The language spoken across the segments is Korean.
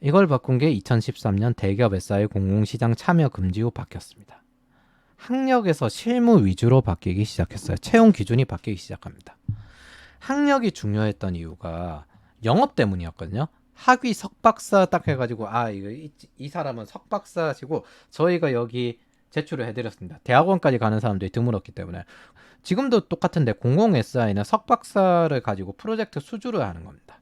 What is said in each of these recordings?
이걸 바꾼 게 2013년 대기업 SI 공공시장 참여 금지 후 바뀌었습니다. 학력에서 실무 위주로 바뀌기 시작했어요. 채용 기준이 바뀌기 시작합니다. 학력이 중요했던 이유가 영업 때문이었거든요. 학위 석박사 딱 해가지고 이 사람은 석박사시고 저희가 여기 제출을 해드렸습니다. 대학원까지 가는 사람들이 드물었기 때문에. 지금도 똑같은데 공공 SI는 석박사를 가지고 프로젝트 수주를 하는 겁니다.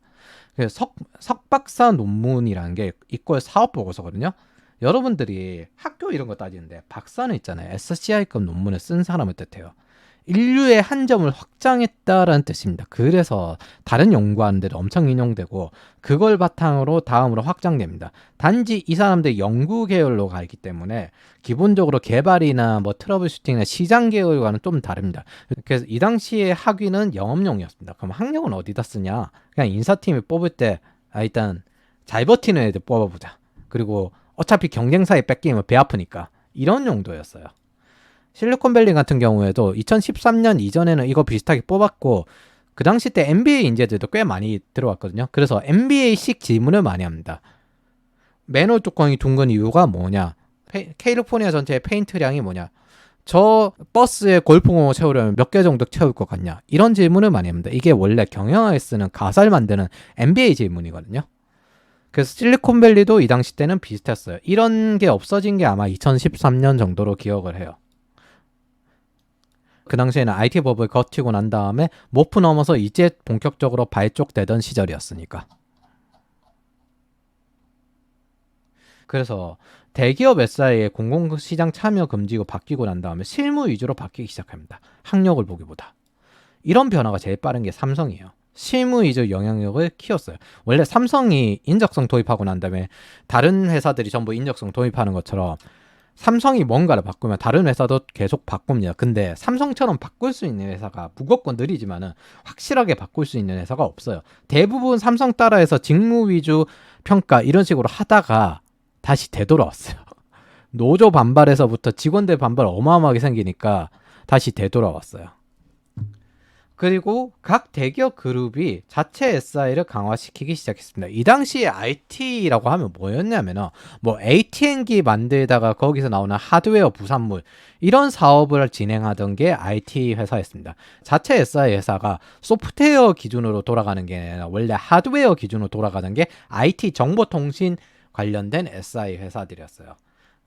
석박사 논문이라는 게 이과 사업 보고서거든요. 여러분들이 학교 이런 거 따지는데 박사는 있잖아요. SCI급 논문을 쓴 사람을 뜻해요. 인류의 한 점을 확장했다라는 뜻입니다. 그래서 다른 연구하는데도 엄청 인용되고 그걸 바탕으로 다음으로 확장됩니다. 단지 이 사람들 연구 계열로 가 있기 때문에 기본적으로 개발이나 뭐 트러블 슈팅이나 시장 계열과는 좀 다릅니다. 그래서 이 당시에 학위는 영업용이었습니다. 그럼 학력은 어디다 쓰냐? 그냥 인사팀이 뽑을 때 일단 잘 버티는 애들 뽑아보자. 그리고 어차피 경쟁사에 뺏기면 배 아프니까 이런 용도였어요. 실리콘밸리 같은 경우에도 2013년 이전에는 이거 비슷하게 뽑았고 그 당시 때 MBA 인재들도 꽤 많이 들어왔거든요. 그래서 MBA식 질문을 많이 합니다. 매너 뚜껑이 둥근 이유가 뭐냐? 캘리포니아 전체의 페인트량이 뭐냐? 저 버스에 골프공을 채우려면 몇 개 정도 채울 것 같냐? 이런 질문을 많이 합니다. 이게 원래 경영학에 쓰는 가설 만드는 MBA 질문이거든요. 그래서 실리콘밸리도 이 당시 때는 비슷했어요. 이런 게 없어진 게 아마 2013년 정도로 기억을 해요. 그 당시에는 IT 법을 거치고 난 다음에 모프 넘어서 이제 본격적으로 발족되던 시절이었으니까. 그래서 대기업 SI의 공공시장 참여 금지고 바뀌고 난 다음에 실무 위주로 바뀌기 시작합니다. 학력을 보기보다. 이런 변화가 제일 빠른 게 삼성이에요. 실무 위주 영향력을 키웠어요. 원래 삼성이 인적성 도입하고 난 다음에 다른 회사들이 전부 인적성 도입하는 것처럼 삼성이 뭔가를 바꾸면 다른 회사도 계속 바꿉니다. 근데 삼성처럼 바꿀 수 있는 회사가 무겁고 느리지만은 확실하게 바꿀 수 있는 회사가 없어요. 대부분 삼성 따라해서 직무 위주 평가 이런 식으로 하다가 다시 되돌아왔어요. 노조 반발에서부터 직원들 반발 어마어마하게 생기니까 다시 되돌아왔어요. 그리고 각 대기업 그룹이 자체 SI를 강화시키기 시작했습니다. 이 당시에 IT라고 하면 뭐였냐면은 뭐 AT&T 만들다가 거기서 나오는 하드웨어 부산물 이런 사업을 진행하던 게 IT 회사였습니다. 자체 SI 회사가 소프트웨어 기준으로 돌아가는 게 아니라 원래 하드웨어 기준으로 돌아가는 게 IT 정보통신 관련된 SI 회사들이었어요.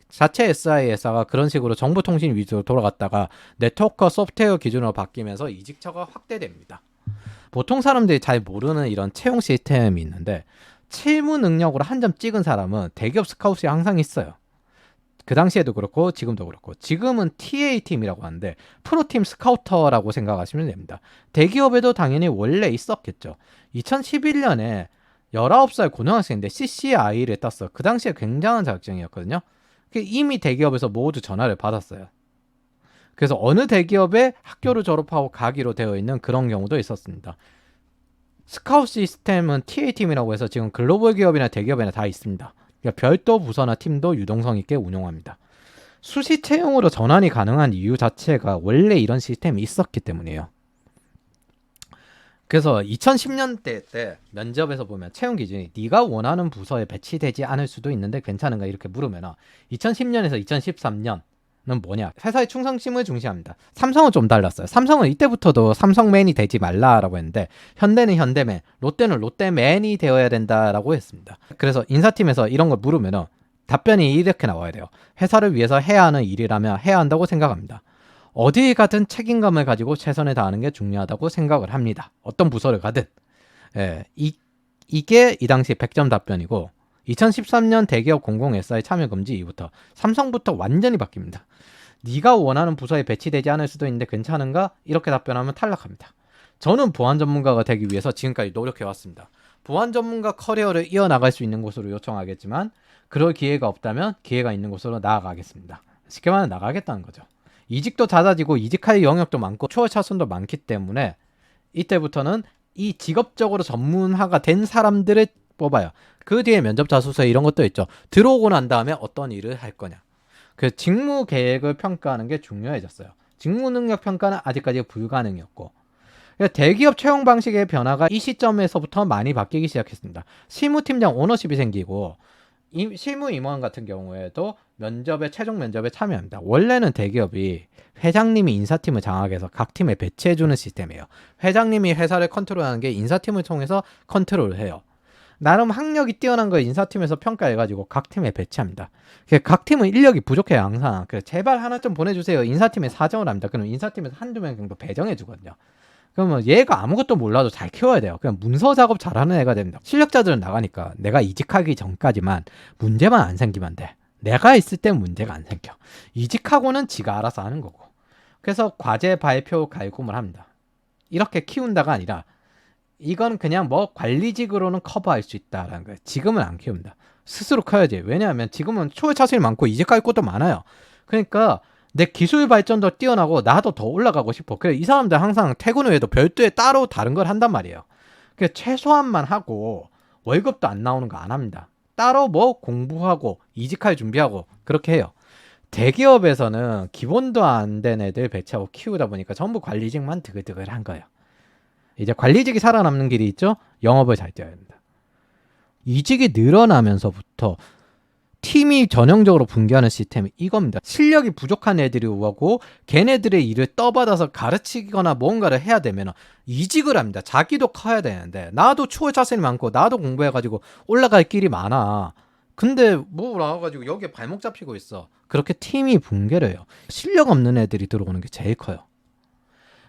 자체 SI 회사가 그런 식으로 정보통신 위주로 돌아갔다가 네트워크 소프트웨어 기준으로 바뀌면서 이직처가 확대됩니다. 보통 사람들이 잘 모르는 이런 채용 시스템이 있는데 실무 능력으로 한 점 찍은 사람은 대기업 스카웃이 항상 있어요. 그 당시에도 그렇고 지금도 그렇고 지금은 TA팀이라고 하는데 프로팀 스카우터라고 생각하시면 됩니다. 대기업에도 당연히 원래 있었겠죠. 2011년에 19살 고등학생인데 CCI를 땄어. 그 당시에 굉장한 자격증이었거든요. 이미 대기업에서 모두 전화를 받았어요. 그래서 어느 대기업에 학교를 졸업하고 가기로 되어 있는 그런 경우도 있었습니다. 스카웃 시스템은 TA팀이라고 해서 지금 글로벌 기업이나 대기업에나 다 있습니다. 그러니까 별도 부서나 팀도 유동성 있게 운영합니다. 수시 채용으로 전환이 가능한 이유 자체가 원래 이런 시스템이 있었기 때문이에요. 그래서 2010년대 때 면접에서 보면 채용 기준이 네가 원하는 부서에 배치되지 않을 수도 있는데 괜찮은가 이렇게 물으면 2010년에서 2013년은 뭐냐? 회사의 충성심을 중시합니다. 삼성은 좀 달랐어요. 삼성은 이때부터도 삼성맨이 되지 말라라고 했는데 현대는 현대맨, 롯데는 롯데맨이 되어야 된다라고 했습니다. 그래서 인사팀에서 이런 걸 물으면 답변이 이렇게 나와야 돼요. 회사를 위해서 해야 하는 일이라면 해야 한다고 생각합니다. 어디 가든 책임감을 가지고 최선을 다하는 게 중요하다고 생각을 합니다. 어떤 부서를 가든. 예, 이게 이 당시 100점 답변이고 2013년 대기업 공공 SI 참여 금지 이후부터 삼성부터 완전히 바뀝니다. 네가 원하는 부서에 배치되지 않을 수도 있는데 괜찮은가? 이렇게 답변하면 탈락합니다. 저는 보안 전문가가 되기 위해서 지금까지 노력해왔습니다. 보안 전문가 커리어를 이어나갈 수 있는 곳으로 요청하겠지만 그럴 기회가 없다면 기회가 있는 곳으로 나아가겠습니다. 쉽게 말하면 나가겠다는 거죠. 이직도 잦아지고 이직할 영역도 많고 추월 차순도 많기 때문에 이때부터는 이 직업적으로 전문화가 된 사람들을 뽑아요. 그 뒤에 면접 자소서 이런 것도 있죠. 들어오고 난 다음에 어떤 일을 할 거냐. 그 직무 계획을 평가하는 게 중요해졌어요. 직무 능력 평가는 아직까지 불가능이었고 대기업 채용 방식의 변화가 이 시점에서부터 많이 바뀌기 시작했습니다. 실무팀장 오너십이 생기고 실무 임원 같은 경우에도 최종 면접에 참여합니다. 원래는 대기업이 회장님이 인사팀을 장악해서 각 팀에 배치해주는 시스템이에요. 회장님이 회사를 컨트롤하는 게 인사팀을 통해서 컨트롤을 해요. 나름 학력이 뛰어난 걸 인사팀에서 평가해가지고 각 팀에 배치합니다. 각 팀은 인력이 부족해요, 항상. 그래서 제발 하나 좀 보내주세요. 인사팀에 사정을 합니다. 그럼 인사팀에서 한두 명 정도 배정해주거든요. 그러면 얘가 아무것도 몰라도 잘 키워야 돼요. 그냥 문서 작업 잘하는 애가 됩니다. 실력자들은 나가니까 내가 이직하기 전까지만 문제만 안 생기면 돼. 내가 있을 땐 문제가 안 생겨. 이직하고는 지가 알아서 하는 거고. 그래서 과제 발표 갈굼을 합니다. 이렇게 키운다가 아니라 이건 그냥 뭐 관리직으로는 커버할 수 있다라는 거예요. 지금은 안 키웁니다. 스스로 커야지. 왜냐하면 지금은 초회 차질이 많고 이직할 것도 많아요. 그러니까 내 기술 발전도 뛰어나고 나도 더 올라가고 싶어. 그래 이 사람들 항상 퇴근 후에도 별도의 따로 다른 걸 한단 말이에요. 그래 최소한만 하고 월급도 안 나오는 거 안 합니다. 따로 뭐 공부하고 이직할 준비하고 그렇게 해요. 대기업에서는 기본도 안 된 애들 배치하고 키우다 보니까 전부 관리직만 드글드글한 거예요. 이제 관리직이 살아남는 길이 있죠. 영업을 잘 뛰어야 됩니다. 이직이 늘어나면서부터 팀이 전형적으로 붕괴하는 시스템이 이겁니다. 실력이 부족한 애들이 오고 걔네들의 일을 떠받아서 가르치거나 뭔가를 해야 되면 이직을 합니다. 자기도 커야 되는데 나도 추월 자신이 많고 나도 공부해가지고 올라갈 길이 많아. 근데 뭐 나와가지고 여기에 발목 잡히고 있어. 그렇게 팀이 붕괴를 해요. 실력 없는 애들이 들어오는 게 제일 커요.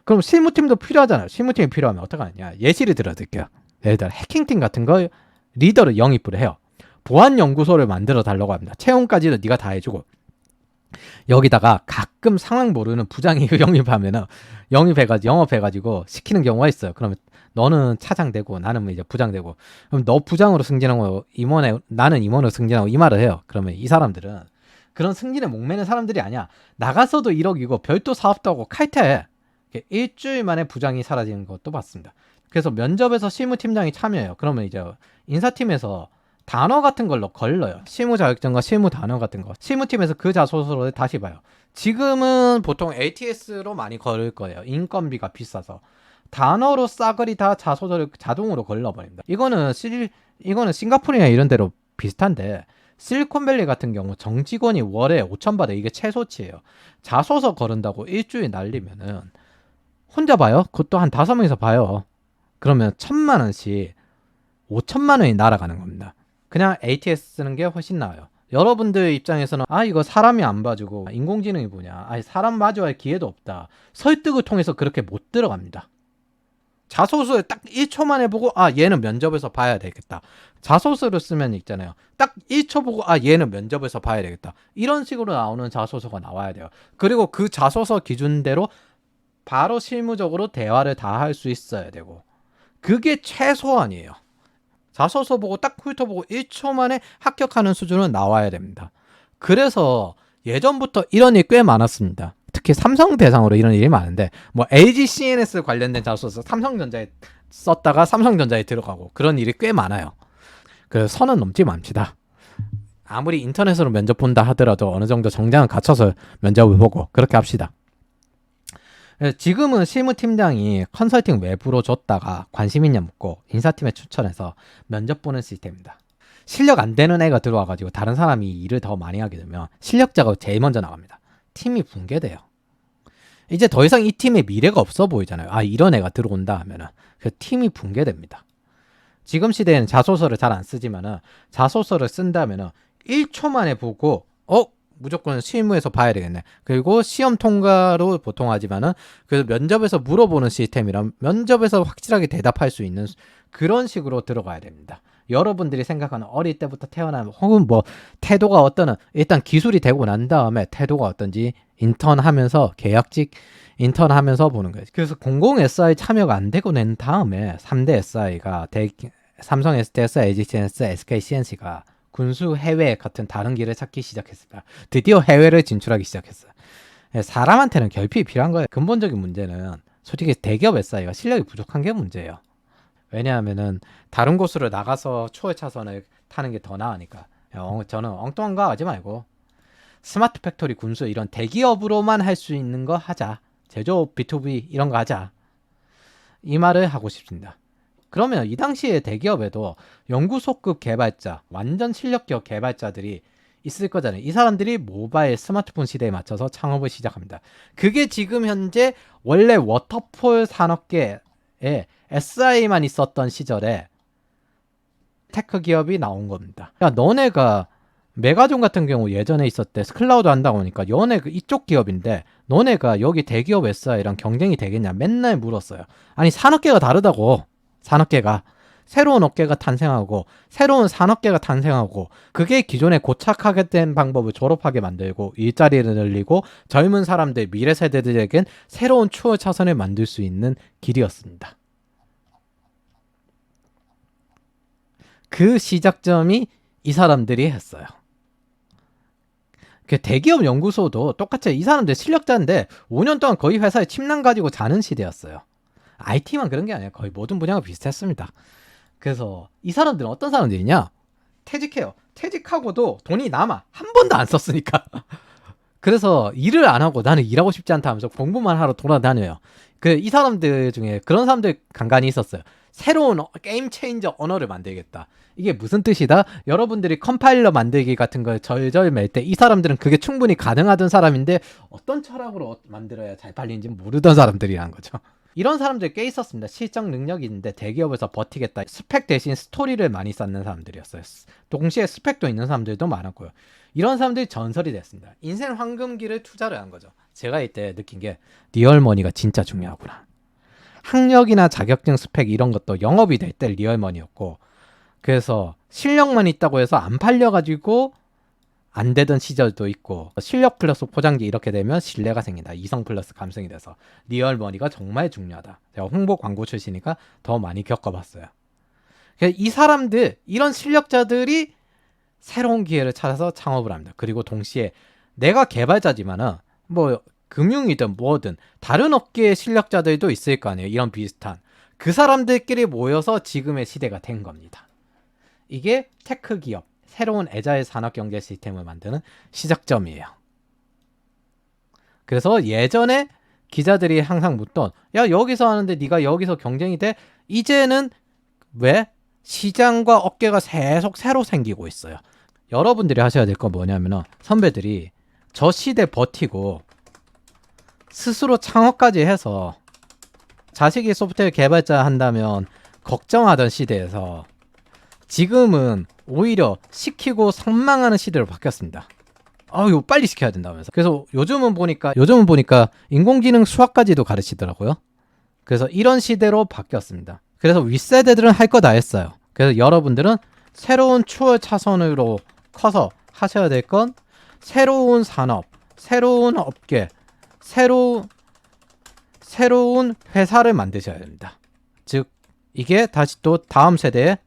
그럼 실무팀도 필요하잖아요. 실무팀이 필요하면 어떡하냐. 예시를 들어드릴게요. 예를 들어 해킹팀 같은 거 리더를 영입을 해요. 보안연구소를 만들어 달라고 합니다. 채용까지도 네가 다 해주고 여기다가 가끔 상황 모르는 부장이 영업해가지고 시키는 경우가 있어요. 그러면 너는 차장 되고 나는 이제 부장 되고 그럼 너 부장으로 승진하고 나는 임원으로 승진하고 이 말을 해요. 그러면 이 사람들은 그런 승진에 목매는 사람들이 아니야. 나가서도 1억이고 별도 사업도 하고 칼퇴해. 일주일 만에 부장이 사라지는 것도 봤습니다. 그래서 면접에서 실무팀장이 참여해요. 그러면 이제 인사팀에서 단어 같은 걸로 걸러요. 실무 자격증과 실무 단어 같은 거. 실무팀에서 그 자소서를 다시 봐요. 지금은 보통 ATS로 많이 걸을 거예요. 인건비가 비싸서. 단어로 싸그리 다 자소서를 자동으로 걸러버립니다. 이거는 싱가포르나 이런 데로 비슷한데 실리콘밸리 같은 경우 정직원이 월에 5천 받아. 이게 최소치예요. 자소서 거른다고 일주일 날리면은 혼자 봐요? 그것도 한 5명이서 봐요. 그러면 1,000만 원씩 5천만 원이 날아가는 겁니다. 그냥 ATS 쓰는 게 훨씬 나아요. 여러분들 입장에서는 이거 사람이 안 봐주고 인공지능이 뭐냐, 사람 마주할 기회도 없다. 설득을 통해서 그렇게 못 들어갑니다. 자소서를 딱 1초 만에 보고 얘는 면접에서 봐야 되겠다. 자소서를 쓰면 있잖아요. 딱 1초 보고 얘는 면접에서 봐야 되겠다. 이런 식으로 나오는 자소서가 나와야 돼요. 그리고 그 자소서 기준대로 바로 실무적으로 대화를 다 할 수 있어야 되고 그게 최소한이에요. 자소서 보고 딱 훑어보고 1초 만에 합격하는 수준은 나와야 됩니다. 그래서 예전부터 이런 일이 꽤 많았습니다. 특히 삼성 대상으로 이런 일이 많은데 뭐 LG CNS 관련된 자소서 삼성전자에 썼다가 삼성전자에 들어가고 그런 일이 꽤 많아요. 그래서 선은 넘지 맙시다. 아무리 인터넷으로 면접 본다 하더라도 어느 정도 정장을 갖춰서 면접을 보고 그렇게 합시다. 지금은 실무팀장이 컨설팅 외부로 줬다가 관심 있냐 묻고 인사팀에 추천해서 면접 보는 시스템입니다. 실력 안 되는 애가 들어와가지고 다른 사람이 일을 더 많이 하게 되면 실력자가 제일 먼저 나갑니다. 팀이 붕괴돼요. 이제 더 이상 이 팀에 미래가 없어 보이잖아요. 이런 애가 들어온다 하면은 그 팀이 붕괴됩니다. 지금 시대에는 자소서를 잘 안 쓰지만은 자소서를 쓴다면은 1초 만에 보고 무조건 실무에서 봐야 되겠네. 그리고 시험 통과로 보통 하지만은 그래서 면접에서 물어보는 시스템이란 면접에서 확실하게 대답할 수 있는 그런 식으로 들어가야 됩니다. 여러분들이 생각하는 어릴 때부터 태어나면 혹은 뭐 태도가 어떠는 일단 기술이 되고 난 다음에 태도가 어떤지 인턴하면서 계약직 인턴하면서 보는 거예요. 그래서 공공 SI 참여가 안 되고 난 다음에 3대 SI가 삼성 SDS, LG CNS, SK CNC가 군수 해외 같은 다른 길을 찾기 시작했습니다. 드디어 해외를 진출하기 시작했어요. 사람한테는 결핍이 필요한 거예요. 근본적인 문제는 솔직히 대기업 SI가 실력이 부족한 게 문제예요. 왜냐하면은 다른 곳으로 나가서 초월 차선을 타는 게 더 나으니까. 저는 엉뚱한 거 하지 말고 스마트 팩토리 군수 이런 대기업으로만 할 수 있는 거 하자. 제조업 B2B 이런 거 하자. 이 말을 하고 싶습니다. 그러면 이 당시에 대기업에도 연구소급 개발자, 완전 실력기업 개발자들이 있을 거잖아요. 이 사람들이 모바일 스마트폰 시대에 맞춰서 창업을 시작합니다. 그게 지금 현재 원래 워터폴 산업계에 SI만 있었던 시절에 테크 기업이 나온 겁니다. 야, 너네가 메가존 같은 경우 예전에 있었대. 클라우드 한다고 하니까 너네 이쪽 기업인데 너네가 여기 대기업 SI랑 경쟁이 되겠냐 맨날 물었어요. 아니 산업계가 다르다고. 산업계가 새로운 업계가 탄생하고 새로운 산업계가 탄생하고 그게 기존에 고착하게 된 방법을 졸업하게 만들고 일자리를 늘리고 젊은 사람들 미래 세대들에겐 새로운 추월 차선을 만들 수 있는 길이었습니다. 그 시작점이 이 사람들이 했어요. 그 대기업 연구소도 똑같이 이 사람들 실력자인데 5년 동안 거의 회사에 침낭 가지고 자는 시대였어요. IT만 그런 게 아니라 거의 모든 분야가 비슷했습니다. 그래서 이 사람들은 어떤 사람들이냐? 퇴직해요. 퇴직하고도 돈이 남아. 한 번도 안 썼으니까. 그래서 일을 안 하고 나는 일하고 싶지 않다 하면서 공부만 하러 돌아다녀요. 이 사람들 중에 그런 사람들 간간히 있었어요. 새로운 게임 체인저 언어를 만들겠다. 이게 무슨 뜻이다? 여러분들이 컴파일러 만들기 같은 걸 절절 맬 때 이 사람들은 그게 충분히 가능하던 사람인데 어떤 철학으로 만들어야 잘 팔리는지 모르던 사람들이라는 거죠. 이런 사람들이 꽤 있었습니다. 실적 능력이 있는데 대기업에서 버티겠다. 스펙 대신 스토리를 많이 쌓는 사람들이었어요. 동시에 스펙도 있는 사람들도 많았고요. 이런 사람들이 전설이 됐습니다. 인생 황금기를 투자를 한 거죠. 제가 이때 느낀 게 리얼머니가 진짜 중요하구나. 학력이나 자격증 스펙 이런 것도 영업이 될 때 리얼머니였고 그래서 실력만 있다고 해서 안 팔려가지고 안 되던 시절도 있고 실력 플러스 포장지 이렇게 되면 신뢰가 생긴다. 이성 플러스 감성이 돼서 리얼머니가 정말 중요하다. 제가 홍보 광고 출신이니까 더 많이 겪어봤어요. 이 사람들 이런 실력자들이 새로운 기회를 찾아서 창업을 합니다. 그리고 동시에 내가 개발자지만은 뭐 금융이든 뭐든 다른 업계의 실력자들도 있을 거 아니에요. 이런 비슷한 그 사람들끼리 모여서 지금의 시대가 된 겁니다. 이게 테크 기업 새로운 애자일 산업 경제 시스템을 만드는 시작점이에요. 그래서 예전에 기자들이 항상 묻던 야 여기서 하는데 네가 여기서 경쟁이 돼? 이제는 왜? 시장과 업계가 계속 새로 생기고 있어요. 여러분들이 하셔야 될 건 뭐냐면 선배들이 저 시대 버티고 스스로 창업까지 해서 자식이 소프트웨어 개발자 한다면 걱정하던 시대에서 지금은 오히려 시키고 선망하는 시대로 바뀌었습니다. 이거 빨리 시켜야 된다면서. 그래서 요즘은 보니까 인공지능 수학까지도 가르치더라고요. 그래서 이런 시대로 바뀌었습니다. 그래서 윗세대들은 할 거 다 했어요. 그래서 여러분들은 새로운 추월 차선으로 커서 하셔야 될 건 새로운 산업, 새로운 업계, 새로운 회사를 만드셔야 됩니다. 즉 이게 다시 또 다음 세대의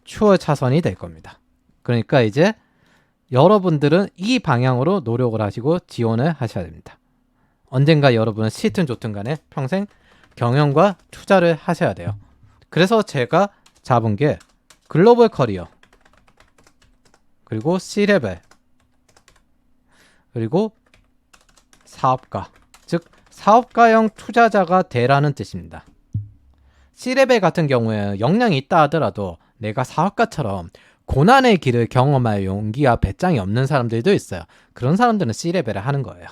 추월 차선이 될 겁니다. 그러니까 이제 여러분들은 이 방향으로 노력을 하시고 지원을 하셔야 됩니다. 언젠가 여러분은 싫든 좋든 간에 평생 경영과 투자를 하셔야 돼요. 그래서 제가 잡은 게 글로벌 커리어 그리고 C레벨 그리고 사업가 즉 사업가형 투자자가 되라는 뜻입니다. C레벨 같은 경우에 역량이 있다 하더라도 내가 사업가처럼 고난의 길을 경험할 용기와 배짱이 없는 사람들도 있어요. 그런 사람들은 C레벨을 하는 거예요.